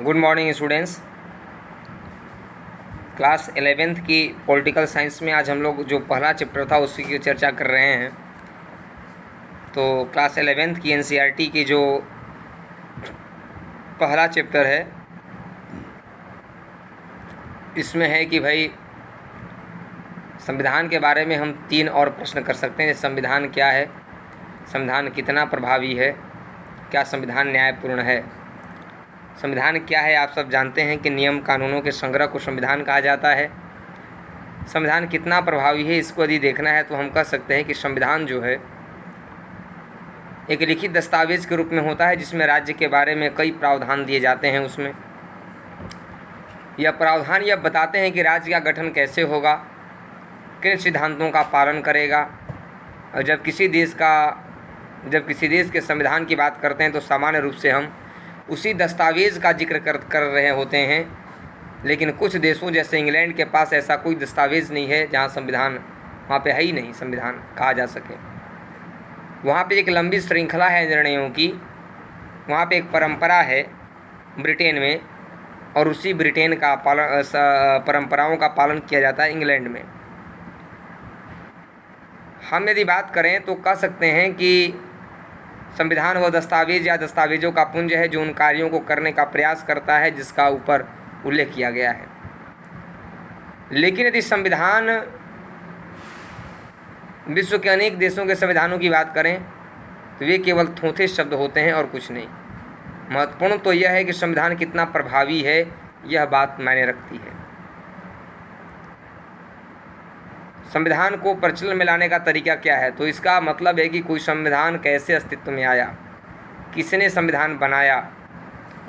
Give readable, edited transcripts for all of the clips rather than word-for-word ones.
Good morning students. Class 11th की political science में आज हम लोग जो पहला चैप्टर था उसी की चर्चा कर रहे हैं। तो क्लास 11th की एनसीईआरटी की जो पहला चैप्टर है इसमें है कि भाई संविधान के बारे में हम 3 और प्रश्न कर सकते हैं। संविधान क्या है, संविधान कितना प्रभावी है, क्या संविधान न्यायपूर्ण है। संविधान क्या है आप सब जानते हैं कि नियम कानूनों के संग्रह को संविधान कहा जाता है। संविधान कितना प्रभावी है इसको यदि देखना है तो हम कह सकते हैं कि संविधान जो है एक लिखित दस्तावेज के रूप में होता है जिसमें राज्य के बारे में कई प्रावधान दिए जाते हैं। उसमें यह प्रावधान यह बताते हैं कि राज्य का गठन कैसे होगा, किन सिद्धांतों का पालन करेगा। और जब किसी देश के संविधान की बात करते हैं तो सामान्य रूप से हम उसी दस्तावेज़ का जिक्र कर रहे होते हैं। लेकिन कुछ देशों जैसे इंग्लैंड के पास ऐसा कोई दस्तावेज़ नहीं है जहाँ संविधान, वहाँ पे है ही नहीं संविधान कहा जा सके। वहाँ पे एक लंबी श्रृंखला है निर्णयों की, वहाँ पे एक परंपरा है ब्रिटेन में, और उसी ब्रिटेन का परंपराओं का पालन किया जाता है इंग्लैंड में। हम यदि बात करें तो कह सकते हैं कि संविधान वह दस्तावेज या दस्तावेजों का पुंज है जो उन कार्यों को करने का प्रयास करता है जिसका ऊपर उल्लेख किया गया है। लेकिन यदि संविधान विश्व के अनेक देशों के संविधानों की बात करें तो वे केवल थोथे शब्द होते हैं और कुछ नहीं। महत्वपूर्ण तो यह है कि संविधान कितना प्रभावी है, यह बात मायने रखती है। संविधान को प्रचलन में लाने का तरीका क्या है, तो इसका मतलब है कि कोई संविधान कैसे अस्तित्व में आया, किसने संविधान बनाया,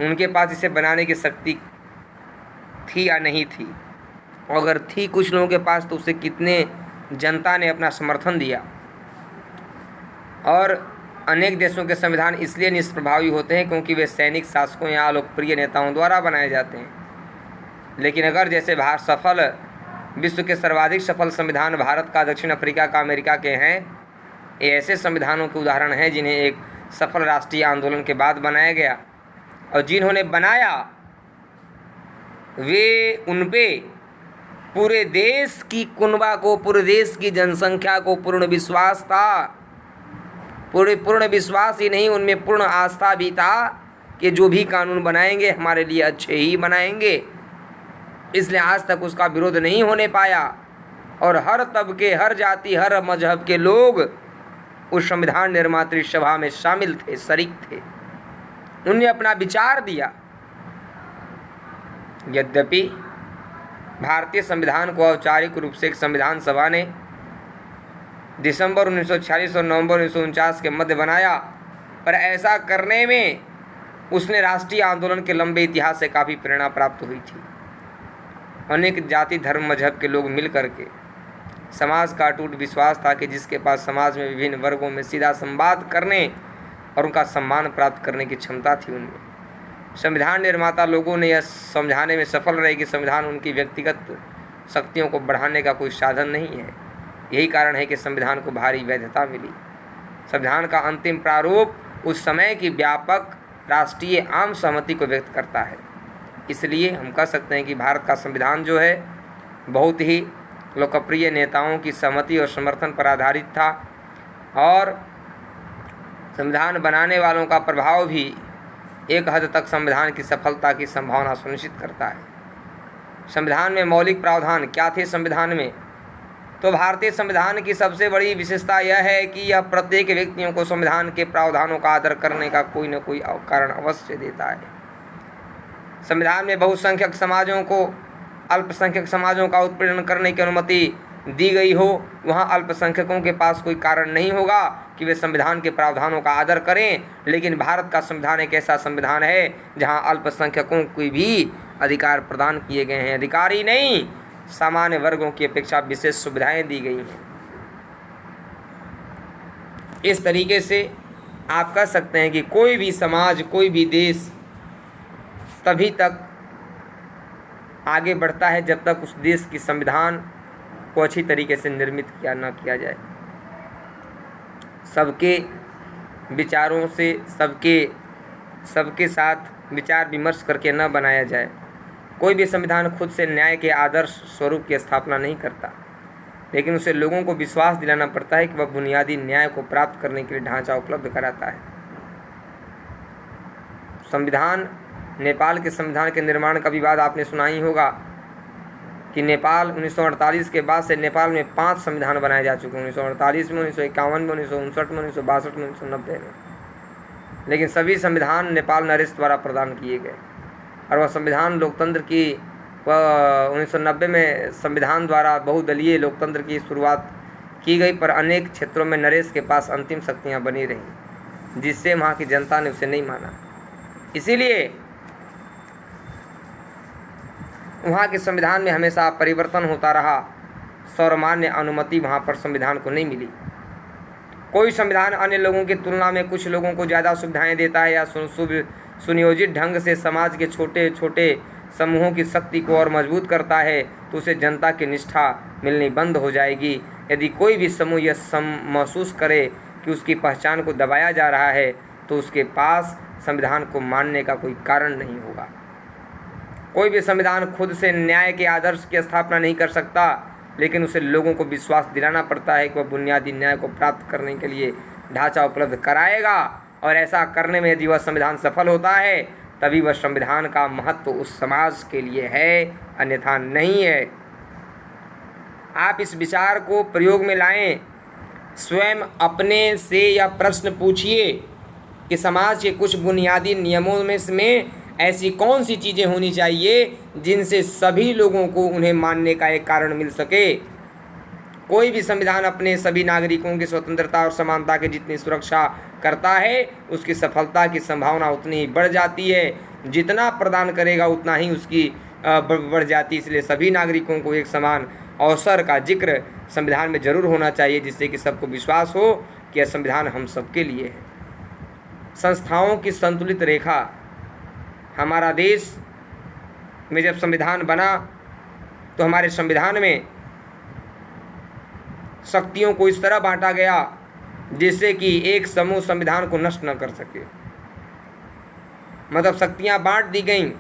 उनके पास इसे बनाने की शक्ति थी या नहीं थी, और अगर थी कुछ लोगों के पास तो उसे कितने जनता ने अपना समर्थन दिया। और अनेक देशों के संविधान इसलिए निष्प्रभावी होते हैं क्योंकि वे सैनिक शासकों या लोकप्रिय नेताओं द्वारा बनाए जाते हैं। लेकिन अगर जैसे विश्व के सर्वाधिक सफल संविधान भारत का, दक्षिण अफ्रीका का, अमेरिका के हैं, ये ऐसे संविधानों के उदाहरण हैं जिन्हें एक सफल राष्ट्रीय आंदोलन के बाद बनाया गया, और जिन्होंने बनाया वे उनपे पूरे देश की कुनबा को, पूरे देश की जनसंख्या को पूर्ण विश्वास था। पूर्ण विश्वास ही नहीं, उनमें पूर्ण आस्था भी था कि जो भी कानून बनाएंगे हमारे लिए अच्छे ही बनाएंगे। इसलिए आज तक उसका विरोध नहीं होने पाया, और हर तबके, हर जाति, हर मजहब के लोग उस संविधान निर्मात्री सभा में शामिल थे, शरीक थे। उन्होंने अपना विचार दिया। यद्यपि भारतीय संविधान को औपचारिक रूप से एक संविधान सभा ने दिसंबर 1946 और नवंबर 1949 के मध्य बनाया, पर ऐसा करने में उसने राष्ट्रीय आंदोलन के लंबे इतिहास से काफ़ी प्रेरणा प्राप्त हुई थी। अनेक जाति, धर्म, मजहब के लोग मिल करके, समाज का अटूट विश्वास था कि जिसके पास समाज में विभिन्न वर्गों में सीधा संवाद करने और उनका सम्मान प्राप्त करने की क्षमता थी, उनमें संविधान निर्माता लोगों ने यह समझाने में सफल रहे कि संविधान उनकी व्यक्तिगत शक्तियों को बढ़ाने का कोई साधन नहीं है। यही कारण है कि संविधान को भारी वैधता मिली। संविधान का अंतिम प्रारूप उस समय की व्यापक राष्ट्रीय आम सहमति को व्यक्त करता है। इसलिए हम कह सकते हैं कि भारत का संविधान जो है बहुत ही लोकप्रिय नेताओं की सहमति और समर्थन पर आधारित था, और संविधान बनाने वालों का प्रभाव भी एक हद तक संविधान की सफलता की संभावना सुनिश्चित करता है। संविधान में मौलिक प्रावधान क्या थे संविधान में, तो भारतीय संविधान की सबसे बड़ी विशेषता यह है कि यह प्रत्येक व्यक्तियों को संविधान के प्रावधानों का आदर करने का कोई न कोई कारण अवश्य देता है। संविधान में बहुसंख्यक समाजों को अल्पसंख्यक समाजों का उत्पीड़न करने की अनुमति दी गई हो, वहाँ अल्पसंख्यकों के पास कोई कारण नहीं होगा कि वे संविधान के प्रावधानों का आदर करें। लेकिन भारत का संविधान एक ऐसा संविधान है जहाँ अल्पसंख्यकों को भी अधिकार प्रदान किए गए हैं। अधिकार ही नहीं, सामान्य वर्गों की अपेक्षा विशेष सुविधाएं दी गई हैं। इस तरीके से आप कह सकते हैं कि कोई भी समाज, कोई भी देश तभी तक आगे बढ़ता है जब तक उस देश की संविधान को अच्छी तरीके से निर्मित न किया जाए। सबके विचारों से, सबके साथ विचार विमर्श करके न बनाया जाए। कोई भी संविधान खुद से न्याय के आदर्श स्वरूप की स्थापना नहीं करता, लेकिन उसे लोगों को विश्वास दिलाना पड़ता है कि वह बुनियादी न्याय को प्राप्त करने के लिए ढांचा उपलब्ध कराता है। संविधान, नेपाल के संविधान के निर्माण का विवाद आपने सुना ही होगा कि नेपाल 1948 के बाद से नेपाल में 5 संविधान बनाए जा चुके हैं, 1948 में, 1951 में, 1959 में, 1962 में, 1990 में। लेकिन सभी संविधान नेपाल नरेश द्वारा प्रदान किए गए और वह संविधान लोकतंत्र की 1990 में संविधान द्वारा बहुदलीय लोकतंत्र की शुरुआत की गई, पर अनेक क्षेत्रों में नरेश के पास अंतिम शक्तियां बनी रहीं, जिससे वहाँ की जनता ने उसे नहीं माना। इसीलिए वहाँ के संविधान में हमेशा परिवर्तन होता रहा। सर्वमान्य अनुमति वहाँ पर संविधान को नहीं मिली। कोई संविधान अन्य लोगों की तुलना में कुछ लोगों को ज़्यादा सुविधाएं देता है या सुनियोजित ढंग से समाज के छोटे छोटे समूहों की शक्ति को और मजबूत करता है, तो उसे जनता की निष्ठा मिलनी बंद हो जाएगी। यदि कोई भी समूह यह महसूस करे कि उसकी पहचान को दबाया जा रहा है, तो उसके पास संविधान को मानने का कोई कारण नहीं होगा। कोई भी संविधान खुद से न्याय के आदर्श की स्थापना नहीं कर सकता, लेकिन उसे लोगों को विश्वास दिलाना पड़ता है कि वह बुनियादी न्याय को प्राप्त करने के लिए ढांचा उपलब्ध कराएगा, और ऐसा करने में यदि वह संविधान सफल होता है, तभी वह संविधान का महत्व उस समाज के लिए है, अन्यथा नहीं है। आप इस विचार को प्रयोग में लाएं। स्वयं अपने से यह प्रश्न पूछिए कि समाज के कुछ बुनियादी नियमों में ऐसी कौन सी चीज़ें होनी चाहिए जिनसे सभी लोगों को उन्हें मानने का एक कारण मिल सके। कोई भी संविधान अपने सभी नागरिकों की स्वतंत्रता और समानता की जितनी सुरक्षा करता है, उसकी सफलता की संभावना उतनी ही बढ़ जाती है। जितना प्रदान करेगा उतना ही उसकी बढ़ जाती है। इसलिए सभी नागरिकों को एक समान अवसर का जिक्र संविधान में जरूर होना चाहिए, जिससे कि सबको विश्वास हो कि यह संविधान हम सबके लिए है। संस्थाओं की संतुलित रेखा। हमारा देश में जब संविधान बना तो हमारे संविधान में शक्तियों को इस तरह बांटा गया जिससे कि एक समूह संविधान को नष्ट न कर सके। मतलब शक्तियां बांट दी गईं।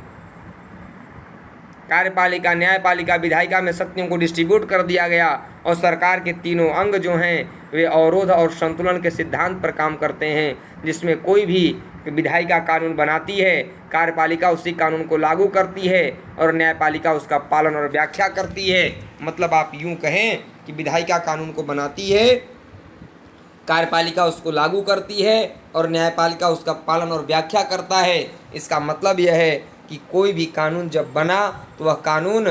कार्यपालिका, न्यायपालिका, विधायिका में शक्तियों को डिस्ट्रीब्यूट कर दिया गया, और सरकार के तीनों अंग जो हैं वे अवरोध और संतुलन के सिद्धांत पर काम करते हैं, जिसमें कोई भी विधायिका कानून बनाती है, कार्यपालिका उसी कानून को लागू करती है और न्यायपालिका उसका पालन और व्याख्या करती है। मतलब आप यूँ कहें कि विधायिका कानून को बनाती है, कार्यपालिका उसको लागू करती है और न्यायपालिका उसका पालन और व्याख्या करता है। इसका मतलब यह है कि कोई भी कानून जब बना तो वह कानून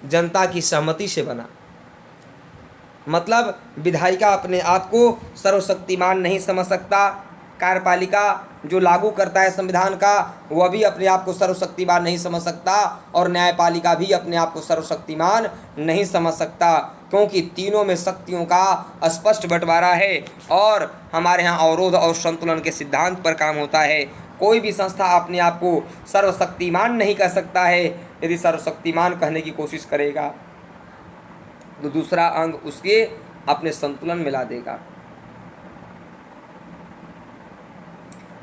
जनता की सहमति से बना। मतलब विधायिका अपने आप को सर्वशक्तिमान नहीं समझ सकता, कार्यपालिका जो लागू करता है संविधान का वह भी अपने आप को सर्वशक्तिमान नहीं समझ सकता, और न्यायपालिका भी अपने आप को सर्वशक्तिमान नहीं समझ सकता, क्योंकि तीनों में शक्तियों का स्पष्ट बंटवारा है और हमारे यहाँ अवरोध और संतुलन के सिद्धांत पर काम होता है। कोई भी संस्था अपने आप को सर्वशक्तिमान नहीं कह सकता है। यदि सर्वशक्तिमान कहने की कोशिश करेगा तो दूसरा अंग उसके अपने संतुलन में ला देगा।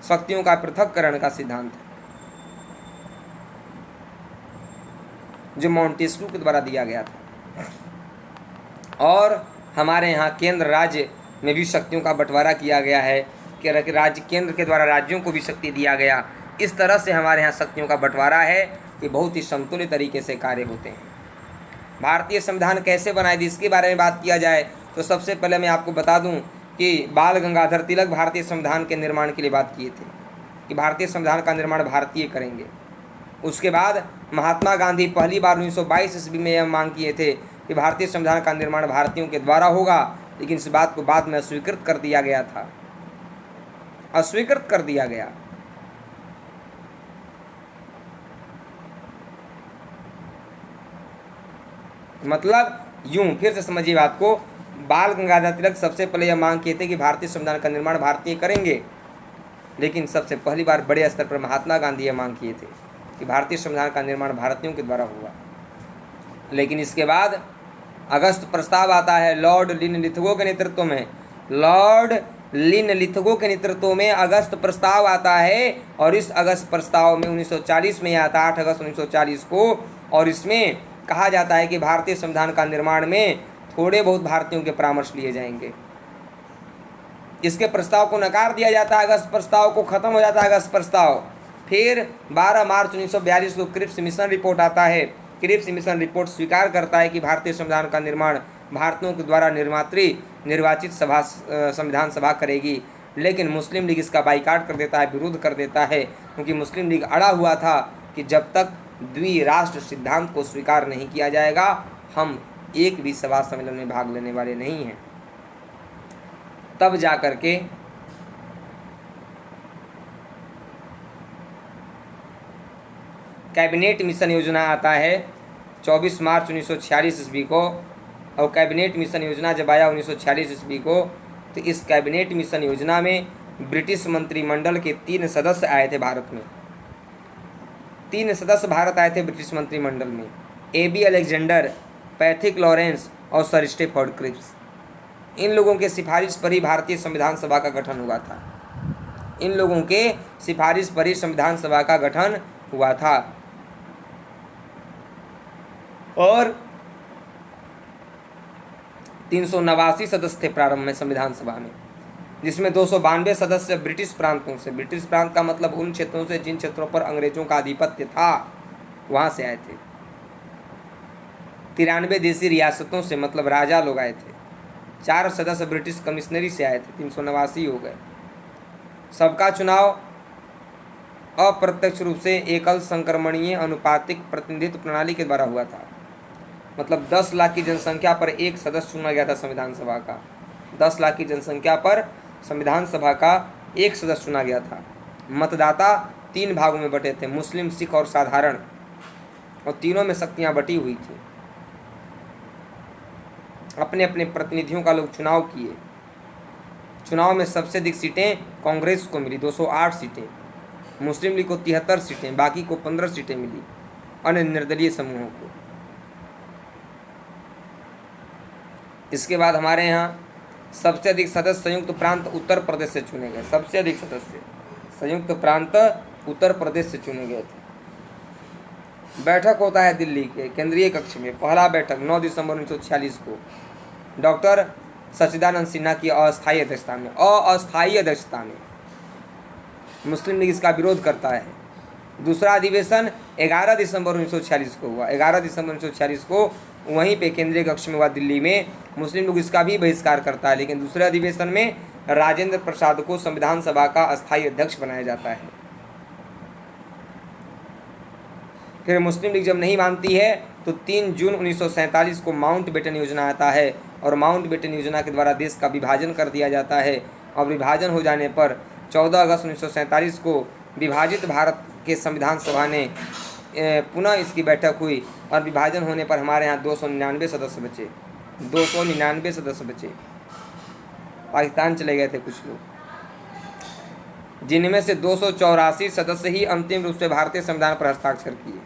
शक्तियों का पृथक्करण का सिद्धांत जो मॉन्टेस्क्यू के द्वारा दिया गया था, और हमारे यहाँ केंद्र राज्य में भी शक्तियों का बंटवारा किया गया है कि राज्य केंद्र के द्वारा राज्यों को भी शक्ति दिया गया। इस तरह से हमारे यहाँ शक्तियों का बंटवारा है कि बहुत ही संतुलित तरीके से कार्य होते हैं। भारतीय संविधान कैसे बनाए थी इसके बारे में बात किया जाए तो सबसे पहले मैं आपको बता दूं कि बाल गंगाधर तिलक भारतीय संविधान के निर्माण के लिए बात किए थे कि भारतीय संविधान का निर्माण भारतीय करेंगे। उसके बाद महात्मा गांधी पहली बार 1922 ईस्वी में यह मांग किए थे कि भारतीय संविधान का निर्माण भारतीयों के द्वारा होगा, लेकिन इस बात को बाद में अस्वीकृत कर दिया गया था, अस्वीकृत कर दिया गया। मतलब यूं फिर से समझिए बात को, बाल गंगाधर तिलक सबसे पहले यह मांग किए थे कि भारतीय संविधान का निर्माण भारतीय करेंगे, लेकिन सबसे पहली बार बड़े स्तर पर महात्मा गांधी यह मांग किए थे कि भारतीय संविधान का निर्माण भारतीयों के द्वारा होगा। लेकिन इसके बाद अगस्त प्रस्ताव आता है लॉर्ड लिनलिथगो के नेतृत्व में। लॉर्ड लिन लिथगो के नेतृत्व में अगस्त प्रस्ताव आता है, और इस अगस्त प्रस्ताव में 1940 में आता, 8 अगस्त 1940 को, और इसमें कहा जाता है कि भारतीय संविधान का निर्माण में थोड़े बहुत भारतीयों के परामर्श लिए जाएंगे। इसके प्रस्ताव को नकार दिया जाता है, अगस्त प्रस्ताव को, खत्म हो जाता है अगस्त प्रस्ताव। फिर 12 मार्च 1942 को क्रिप्स मिशन रिपोर्ट आता है। क्रिप्स मिशन रिपोर्ट स्वीकार करता है कि भारतीय संविधान का निर्माण भारतीयों के द्वारा निर्वाचित संविधान सभा करेगी, लेकिन मुस्लिम लीग इसका बाइकाट कर देता है, विरोध कर देता है, क्योंकि मुस्लिम लीग अड़ा हुआ था कि जब तक द्विराष्ट्र सिद्धांत को स्वीकार नहीं किया जाएगा, हम एक भी सभा सम्मेलन में भाग लेने वाले नहीं हैं। तब जाकर के कैबिनेट मिशन योजना आता है 24 मार्च 1946 ईस्वी को, और कैबिनेट मिशन योजना जब आया 1946 ईस्वी को, तो इस कैबिनेट मिशन योजना में ब्रिटिश मंत्रिमंडल के 3 सदस्य आए थे भारत में। 3 सदस्य भारत आए थे ब्रिटिश मंत्रिमंडल में, AB अलेक्जेंडर, पैथिक लॉरेंस और सर स्टेफोर्ड क्रिप्स। इन लोगों के सिफारिश पर ही भारतीय संविधान सभा का गठन हुआ था। इन लोगों के सिफारिश पर ही संविधान सभा का गठन हुआ था। और 389 सदस्य थे प्रारंभ में संविधान सभा में, जिसमें 292 सदस्य ब्रिटिश प्रांतों से, ब्रिटिश प्रांत का मतलब उन क्षेत्रों से जिन क्षेत्रों पर अंग्रेजों का आधिपत्य था, वहां से आए थे। 93 देशी रियासतों से, मतलब राजा लोग आए थे। 4 सदस्य ब्रिटिश कमिश्नरी से आए थे, 389 हो गए। सबका चुनाव अप्रत्यक्ष रूप से एकल संक्रमणीय अनुपातिक प्रतिनिधित्व प्रणाली के द्वारा हुआ था, मतलब 10 लाख की जनसंख्या पर एक सदस्य चुना गया था संविधान सभा का। 10 लाख की जनसंख्या पर संविधान सभा का एक सदस्य चुना गया था। मतदाता 3 भागों में बटे थे, मुस्लिम, सिख और साधारण, और तीनों में शक्तियां बटी हुई थी। अपने अपने प्रतिनिधियों का लोग चुनाव किए। चुनाव में सबसे अधिक सीटें कांग्रेस को मिली, 208 सीटें, मुस्लिम लीग को 73 सीटें, बाकी को 15 सीटें मिली अन्य निर्दलीय समूहों को। इसके बाद हमारे यहाँ सबसे अधिक सदस्य संयुक्त प्रांत उत्तर प्रदेश से चुने गए। सबसे अधिक सदस्य संयुक्त प्रांत उत्तर प्रदेश से चुने गए थे। बैठक होता है दिल्ली के केंद्रीय कक्ष में। पहला बैठक 9 दिसंबर 1946 को डॉक्टर सच्चिदानंद सिन्हा की अस्थायी अध्यक्षता में मुस्लिम लीग इसका विरोध करता है। दूसरा अधिवेशन 11 दिसंबर 1946 को हुआ। 11 दिसंबर 1946 को वहीं पे केंद्रीय कक्ष में हुआ दिल्ली में। मुस्लिम लीग इसका भी बहिष्कार करता है, लेकिन दूसरे अधिवेशन में राजेंद्र प्रसाद को संविधान सभा का अस्थायी अध्यक्ष बनाया जाता है। फिर मुस्लिम लीग जब नहीं मानती है तो 3 जून 1947 को माउंटबेटन योजना आता है, और माउंटबेटन योजना के द्वारा देश का विभाजन कर दिया जाता है। और विभाजन हो जाने पर 14 अगस्त 1947 को विभाजित भारत के संविधान सभा ने पुनः इसकी बैठक हुई, और विभाजन होने पर हमारे यहाँ 299 सदस्य बचे। 299 सदस्य बचे। पाकिस्तान चले गए थे कुछ लोग, जिनमें से 284 सदस्य ही अंतिम रूप से भारतीय संविधान पर हस्ताक्षर किए।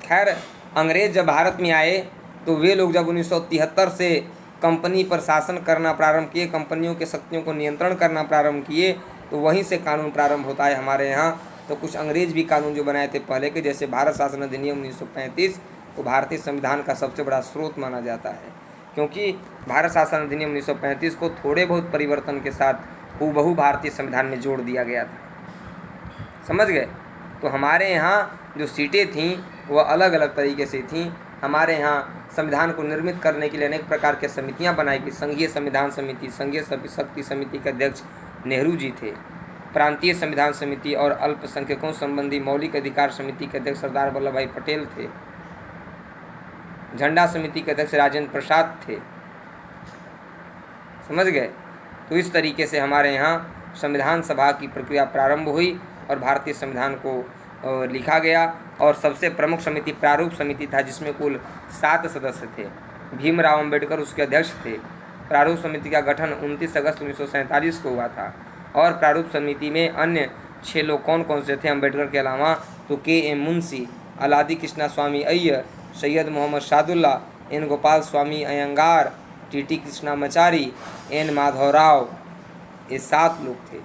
खैर, अंग्रेज जब भारत में आए तो वे लोग जब 1973 से कंपनी पर शासन करना प्रारंभ किए, कंपनियों के शक्तियों को नियंत्रण करना प्रारंभ किए, तो वहीं से कानून प्रारंभ होता है हमारे यहाँ। तो कुछ अंग्रेज भी कानून जो बनाए थे पहले के, जैसे भारत शासन अधिनियम 1935, वो भारतीय संविधान का सबसे बड़ा स्रोत माना जाता है, क्योंकि भारत शासन अधिनियम 1935 को थोड़े बहुत परिवर्तन के साथ हूबहू भारतीय संविधान में जोड़ दिया गया था। समझ गए? तो हमारे यहाँ जो सीटें थीं वह अलग अलग तरीके से थीं। हमारे यहाँ संविधान को निर्मित करने के लिए अनेक प्रकार के समितियाँ बनाई गई। संघीय संविधान समिति, संघीय शक्ति समिति के अध्यक्ष नेहरू जी थे। प्रांतीय संविधान समिति और अल्पसंख्यकों संबंधी मौलिक अधिकार समिति के अध्यक्ष सरदार वल्लभ भाई पटेल थे। झंडा समिति के अध्यक्ष राजेंद्र प्रसाद थे। समझ गए? तो इस तरीके से हमारे यहाँ संविधान सभा की प्रक्रिया प्रारंभ हुई और भारतीय संविधान को लिखा गया। और सबसे प्रमुख समिति प्रारूप समिति था, जिसमें कुल 7 सदस्य थे। भीमराव अंबेडकर उसके अध्यक्ष थे। प्रारूप समिति का गठन 29 अगस्त 1947 को हुआ था। और प्रारूप समिति में अन्य 6 लोग कौन कौन से थे अंबेडकर के अलावा? तो K.M. मुंशी, अलादी कृष्णा स्वामी Iyer, Syed Mohammad Sadulla, N. Gopal Swami Iyengar, T Krishnamachari, N Madhavrao, ये 7 लोग थे।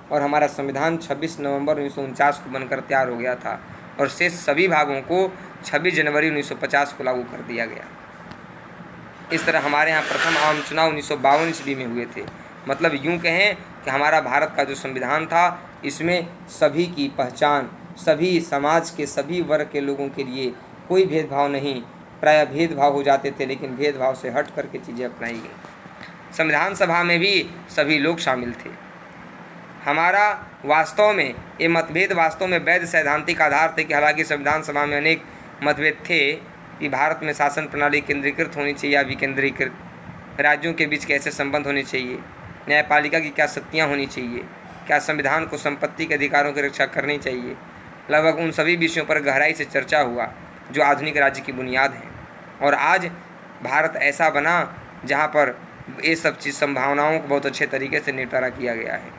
और हमारा संविधान 26 नवंबर 1949 को बनकर तैयार हो गया था और शेष सभी भागों को 26 जनवरी 1950 को लागू कर दिया गया। इस तरह हमारे यहाँ प्रथम आम चुनाव 1952 ईस्वी में हुए थे। मतलब यूँ कहें कि हमारा भारत का जो संविधान था, इसमें सभी की पहचान, सभी समाज के सभी वर्ग के लोगों के लिए कोई भेदभाव नहीं, प्रायः भेदभाव हो जाते थे, लेकिन भेदभाव से हट करके चीज़ें अपनाई गई। संविधान सभा में भी सभी लोग शामिल थे। हमारा वास्तव में ये मतभेद वास्तव में वैध सैद्धांतिक आधार थे कि हालांकि संविधान सभा में अनेक मतभेद थे कि भारत में शासन प्रणाली केंद्रीकृत होनी चाहिए या विकेंद्रीकृत, राज्यों के बीच कैसे संबंध होने चाहिए, न्यायपालिका की क्या शक्तियाँ होनी चाहिए, क्या संविधान को संपत्ति के अधिकारों की रक्षा करनी चाहिए। लगभग उन सभी विषयों पर गहराई से चर्चा हुआ जो आधुनिक राज्य की बुनियाद हैं। और आज भारत ऐसा बना जहाँ पर ये सब चीज़ संभावनाओं को बहुत अच्छे तरीके से निपटारा किया गया है।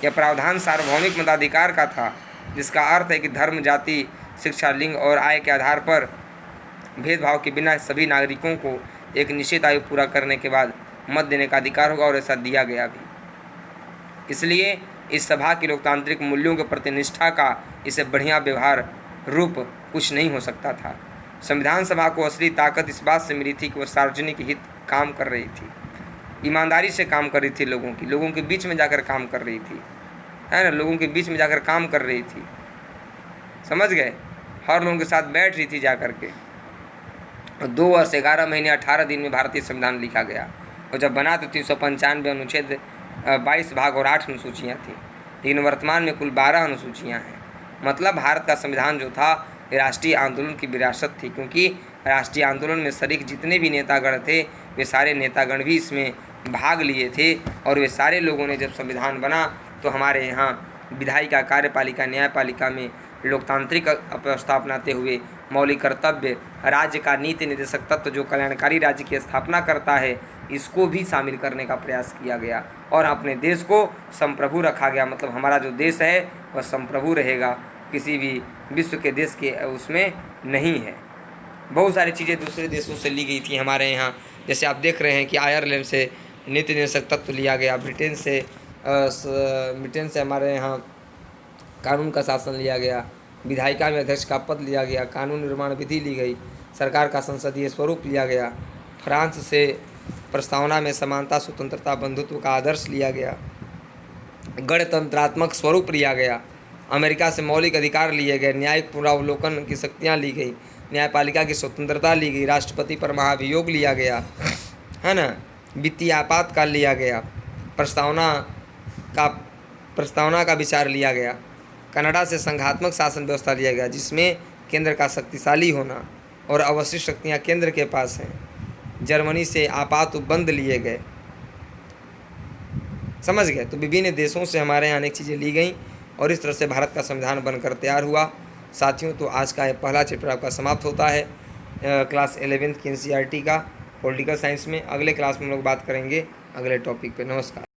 यह प्रावधान सार्वभौमिक मताधिकार का था, जिसका अर्थ है कि धर्म, जाति, शिक्षा, लिंग और आय के आधार पर भेदभाव के बिना सभी नागरिकों को एक निश्चित आयु पूरा करने के बाद मत देने का अधिकार होगा, और ऐसा दिया गया भी। इसलिए इस सभा की लोकतांत्रिक मूल्यों के प्रति निष्ठा का इसे बढ़िया व्यवहार रूप कुछ नहीं हो सकता था। संविधान सभा को असली ताकत इस बात से मिली थी कि वह सार्वजनिक हित काम कर रही थी, ईमानदारी से काम कर रही थी, लोगों के बीच में जाकर काम कर रही थी, है ना, लोगों के बीच में जाकर काम कर रही थी, समझ गए, हर लोगों के साथ बैठ रही थी जाकर के। 2 वर्ष 11 महीने 18 दिन में भारतीय संविधान लिखा गया, और जब बना तो 395 अनुच्छेद, 22 भाग और 8 अनुसूचियाँ थी, लेकिन वर्तमान में कुल 12 अनुसूचियाँ हैं। मतलब भारत का संविधान जो था राष्ट्रीय आंदोलन की विरासत थी, क्योंकि राष्ट्रीय आंदोलन में शरीक जितने भी नेतागण थे, वे सारे नेतागण भी इसमें भाग लिए थे। और वे सारे लोगों ने जब संविधान बना तो हमारे यहाँ विधायिका, कार्यपालिका, न्यायपालिका में लोकतांत्रिक व्यवस्था अपनाते हुए मौलिक कर्तव्य, राज्य का नीति निर्देशक तत्व जो कल्याणकारी राज्य की स्थापना करता है, इसको भी शामिल करने का प्रयास किया गया और अपने देश को संप्रभु रखा गया। मतलब हमारा जो देश है वह संप्रभु रहेगा, किसी भी विश्व के देश के उसमें नहीं है। बहुत सारी चीज़ें दूसरे देशों से ली गई थी हमारे यहाँ, जैसे आप देख रहे हैं कि आयरलैंड से नीति निर्देशक तत्व लिया गया, ब्रिटेन से हमारे यहाँ कानून का शासन लिया गया, विधायिका में अध्यक्ष का पद लिया गया, कानून निर्माण विधि ली गई, सरकार का संसदीय स्वरूप लिया गया, फ्रांस से प्रस्तावना में समानता, स्वतंत्रता, बंधुत्व का आदर्श लिया गया, गणतंत्रात्मक स्वरूप लिया गया, अमेरिका से मौलिक अधिकार लिए गए, न्यायिक पुनरावलोकन की शक्तियाँ ली गई, न्यायपालिका की स्वतंत्रता ली गई, राष्ट्रपति पर महाभियोग लिया गया, है ना, वित्तीय आपातकाल लिया गया, प्रस्तावना का विचार लिया गया, कनाडा से संघात्मक शासन व्यवस्था लिया गया, जिसमें केंद्र का शक्तिशाली होना और अवशिष्ट शक्तियाँ केंद्र के पास हैं, जर्मनी से आपात उपबंध लिए गए, समझ गए। तो विभिन्न देशों से हमारे यहाँ अनेक चीज़ें ली गई और इस तरह से भारत का संविधान बनकर तैयार हुआ। साथियों, तो आज का ये पहला चैप्टर आपका समाप्त होता है क्लास 11th की NCERT का पॉलिटिकल साइंस में। अगले क्लास में हम लोग बात करेंगे अगले टॉपिक पे। नमस्कार।